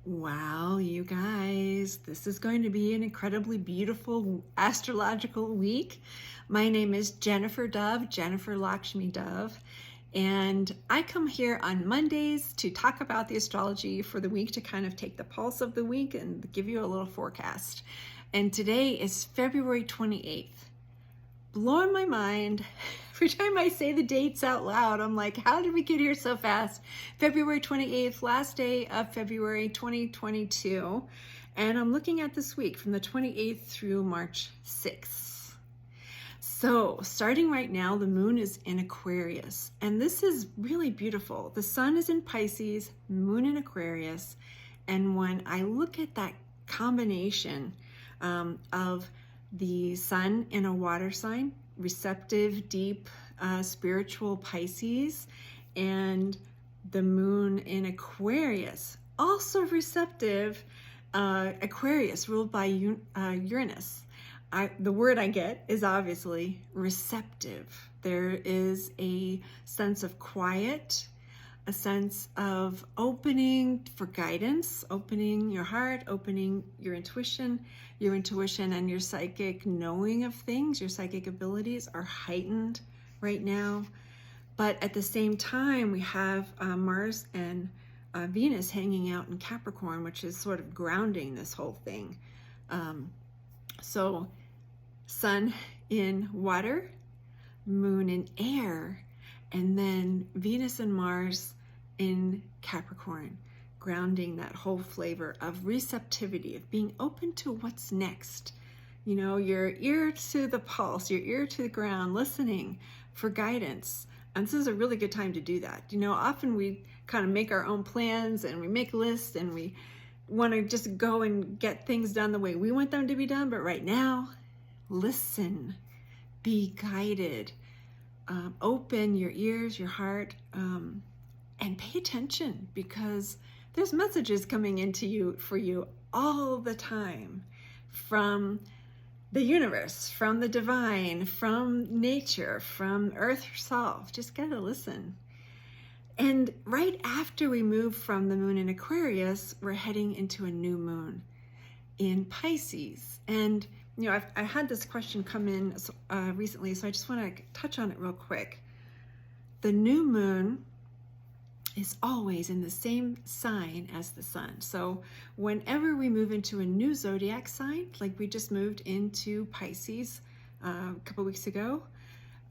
Wow, you guys, this is going to be an incredibly beautiful astrological week. My name is Jennifer Dove, Jennifer Lakshmi Dove, and I come here on Mondays to talk about the astrology for the week, to kind of take the pulse of the week and give you a little forecast. And today is February 28th. Blowing my mind. Every time I say the dates out loud, I'm like, how did we get here so fast? February 28th, last day of February 2022. And I'm looking at this week from the 28th through March 6th. So starting right now, the moon is in Aquarius. And this is really beautiful. The sun is in Pisces, moon in Aquarius. And when I look at that combination of the sun in a water sign, receptive, deep, spiritual Pisces, and the moon in Aquarius, also receptive, Aquarius ruled by Uranus. The word I get is obviously receptive. There is a sense of quiet, a sense of opening for guidance, opening your heart, opening your intuition and your psychic knowing of things. Your psychic abilities are heightened right now. But at the same time, we have Mars and Venus hanging out in Capricorn, which is sort of grounding this whole thing. So sun in water, moon in air, and then Venus and Mars in Capricorn, grounding that whole flavor of receptivity, of being open to what's next. You know, your ear to the pulse, your ear to the ground, listening for guidance. And this is a really good time to do that. You know, often we kind of make our own plans and we make lists and we want to just go and get things done the way we want them to be done. But right now, listen, be guided. Open your ears, your heart, and pay attention, because there's messages coming into you for you all the time from the universe, from the divine, from nature, from Earth herself. Just gotta listen. And right after we move from the moon in Aquarius, we're heading into a new moon in Pisces. And you know, I had this question come in recently, so I just want to touch on it real quick. The new moon is always in the same sign as the sun. So whenever we move into a new zodiac sign, like we just moved into Pisces a couple weeks ago,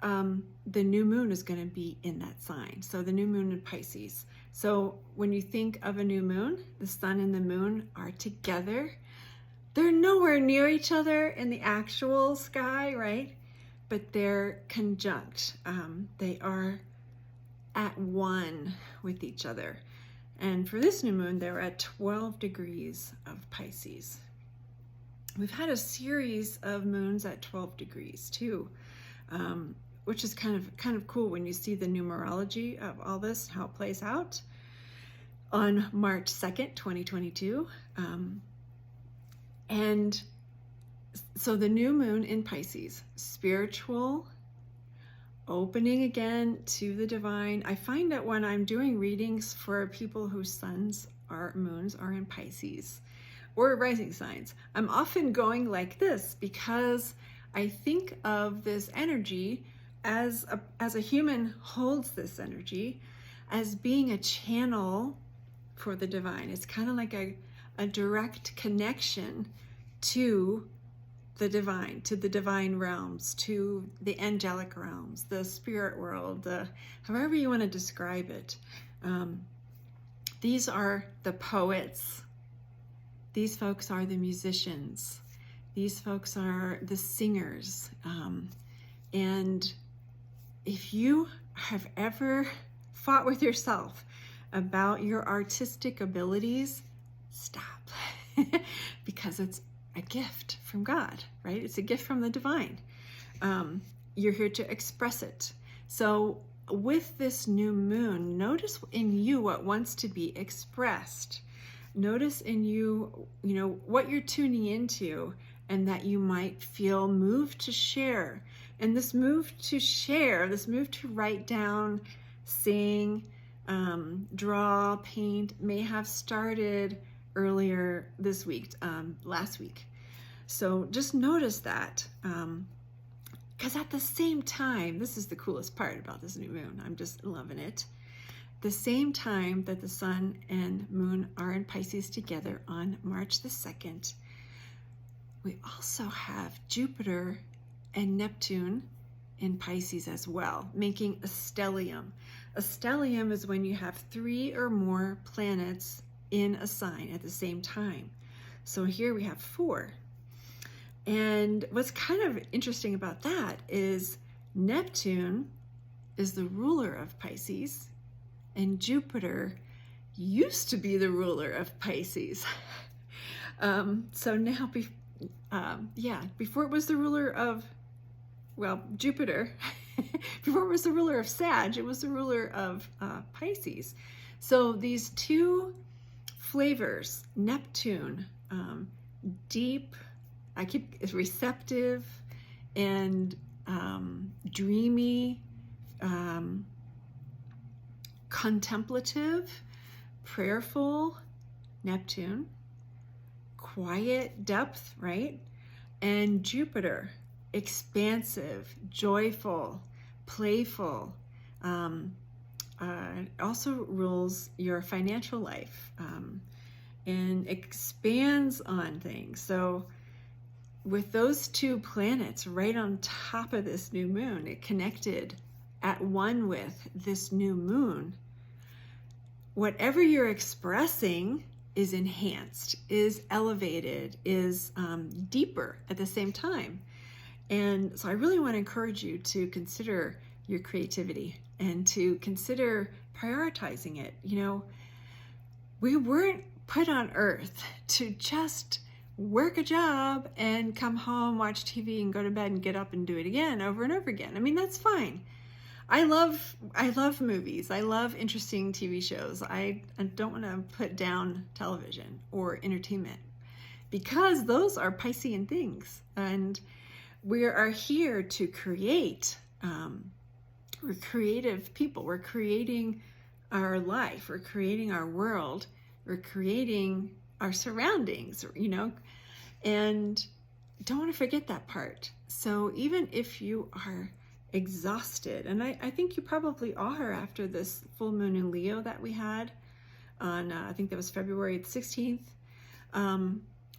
the new moon is going to be in that sign. So the new moon in Pisces. So when you think of a new moon, the sun and the moon are together. They're nowhere near each other in the actual sky, right? But they're conjunct. They are at one with each other. And for this new moon, they're at 12 degrees of Pisces. We've had a series of moons at 12 degrees too, which is kind of cool when you see the numerology of all this, how it plays out. On March 2nd, 2022, and so the new moon in Pisces, spiritual, opening again to the divine. I find that when I'm doing readings for people whose suns or moons are in Pisces or rising signs, I'm often going like this, because I think of this energy as a human holds this energy as being a channel for the divine. It's kind of like a direct connection to the divine realms, to the angelic realms, the spirit world, however you want to describe it. These are the poets. These folks are the musicians. These folks are the singers. And if you have ever fought with yourself about your artistic abilities, stop. Because it's a gift from God, right? It's a gift from the divine. You're here to express it. So with this new moon, notice in you what wants to be expressed. Notice in you, you know, what you're tuning into, and that you might feel moved to share. And this move to share, this move to write down, sing, draw, paint, may have started earlier this week, last week. So just notice that, because at the same time, this is the coolest part about this new moon. I'm just loving it. The same time that the sun and moon are in Pisces together on March the 2nd, we also have Jupiter and Neptune in Pisces as well, making a stellium. A stellium is when you have 3 or more planets in a sign at the same time. So here we have 4. And what's kind of interesting about that is Neptune is the ruler of Pisces, and Jupiter used to be the ruler of Pisces. So now, before it was the ruler of, Jupiter, before it was the ruler of Sag, it was the ruler of Pisces. So these two flavors, Neptune, deep, receptive and dreamy, contemplative, prayerful, Neptune, quiet, depth, right? And Jupiter, expansive, joyful, playful, also rules your financial life, and expands on things. So with those two planets right on top of this new moon, it connected at one with this new moon, whatever you're expressing is enhanced, is elevated, is deeper at the same time. And so I really want to encourage you to consider your creativity and to consider prioritizing it. You know, we weren't put on earth to just work a job and come home, watch TV and go to bed and get up and do it again over and over again. I mean, that's fine. I love movies. I love interesting TV shows. I don't want to put down television or entertainment because those are Piscean things. And we are here to create. We're creative people. We're creating our life. We're creating our world. We're creating our surroundings, you know, and don't want to forget that part. So even if you are exhausted, and I think you probably are after this full moon in Leo that we had on, I think that was February 16th,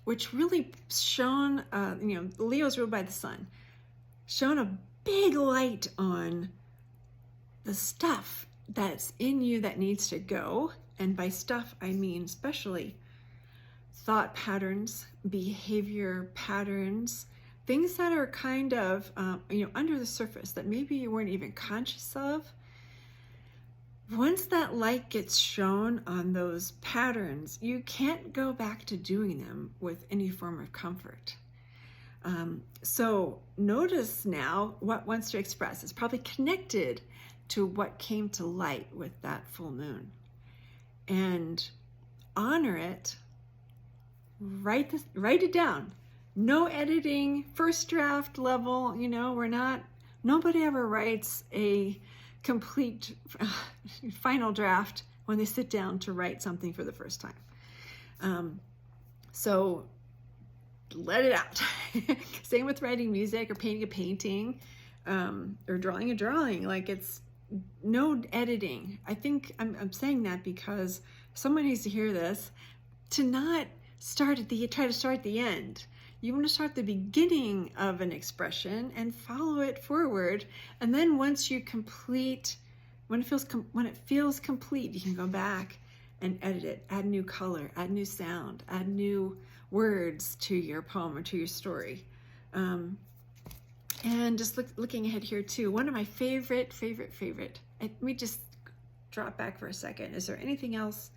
which really shone, you know, Leo is ruled by the sun, shone a big light on the stuff that's in you that needs to go. And by stuff, I mean especially thought patterns, behavior patterns, things that are kind of, you know, under the surface that maybe you weren't even conscious of. Once that light gets shown on those patterns, you can't go back to doing them with any form of comfort. So notice now what wants to express. It's probably connected to what came to light with that full moon. And honor it, write it down. No editing, first draft level, you know, nobody ever writes a complete final draft when they sit down to write something for the first time. So let it out. Same with writing music or painting a painting, or drawing a drawing. Like, it's no editing. I think I'm saying that because someone needs to hear this, to not try to start at the end. You want to start the beginning of an expression and follow it forward. And then once you complete, when it feels complete, you can go back and edit it, add new color, add new sound, add new words to your poem or to your story. And just looking ahead here too, one of my favorite, let me just drop back for a second. Is there anything else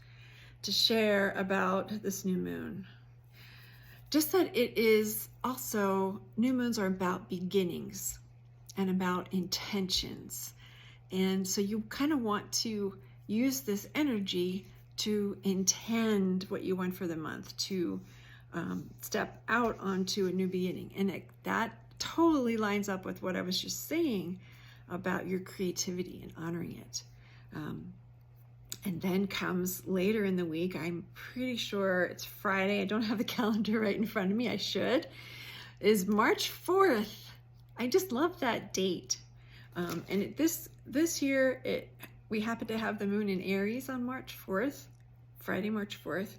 to share about this new moon? Just that it is also, new moons are about beginnings and about intentions. And so you kind of want to use this energy to intend what you want for the month, to step out onto a new beginning. And that totally lines up with what I was just saying about your creativity and honoring it. And then comes later in the week, I'm pretty sure it's Friday, I don't have the calendar right in front of me, I should, is March 4th. I just love that date. And this year, we happen to have the moon in Aries on March 4th, Friday, March 4th,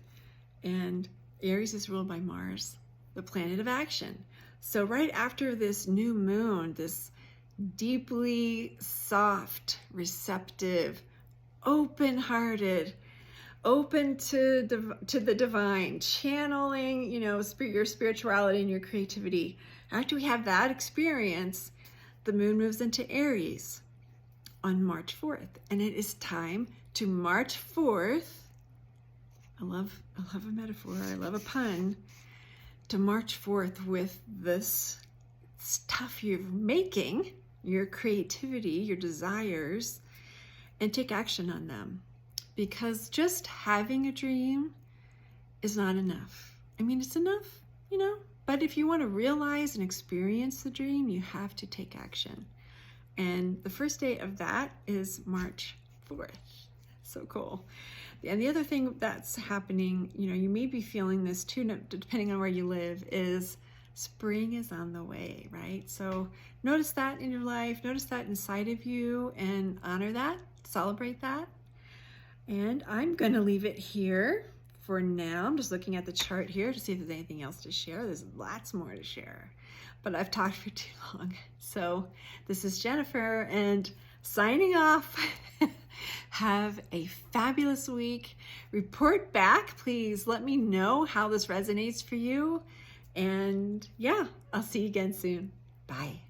and Aries is ruled by Mars, the planet of action. So right after this new moon, this deeply soft, receptive, open-hearted, open to the divine, channeling, your spirituality and your creativity. After we have that experience, the moon moves into Aries on March 4th, and it is time to march forth. I love a metaphor, I love a pun, to march forth with this stuff you're making, your creativity, your desires, and take action on them. Because just having a dream is not enough. I mean, it's enough, but if you want to realize and experience the dream, you have to take action. And the first day of that is March 4th. So cool. And the other thing that's happening, you may be feeling this too, depending on where you live, is spring is on the way, right? So notice that in your life, notice that inside of you, and honor that, celebrate that. And I'm going to leave it here for now. I'm just looking at the chart here to see if there's anything else to share. There's lots more to share, but I've talked for too long. So this is Jennifer, and signing off. Have a fabulous week. Report back, please. Let me know how this resonates for you. And yeah, I'll see you again soon. Bye.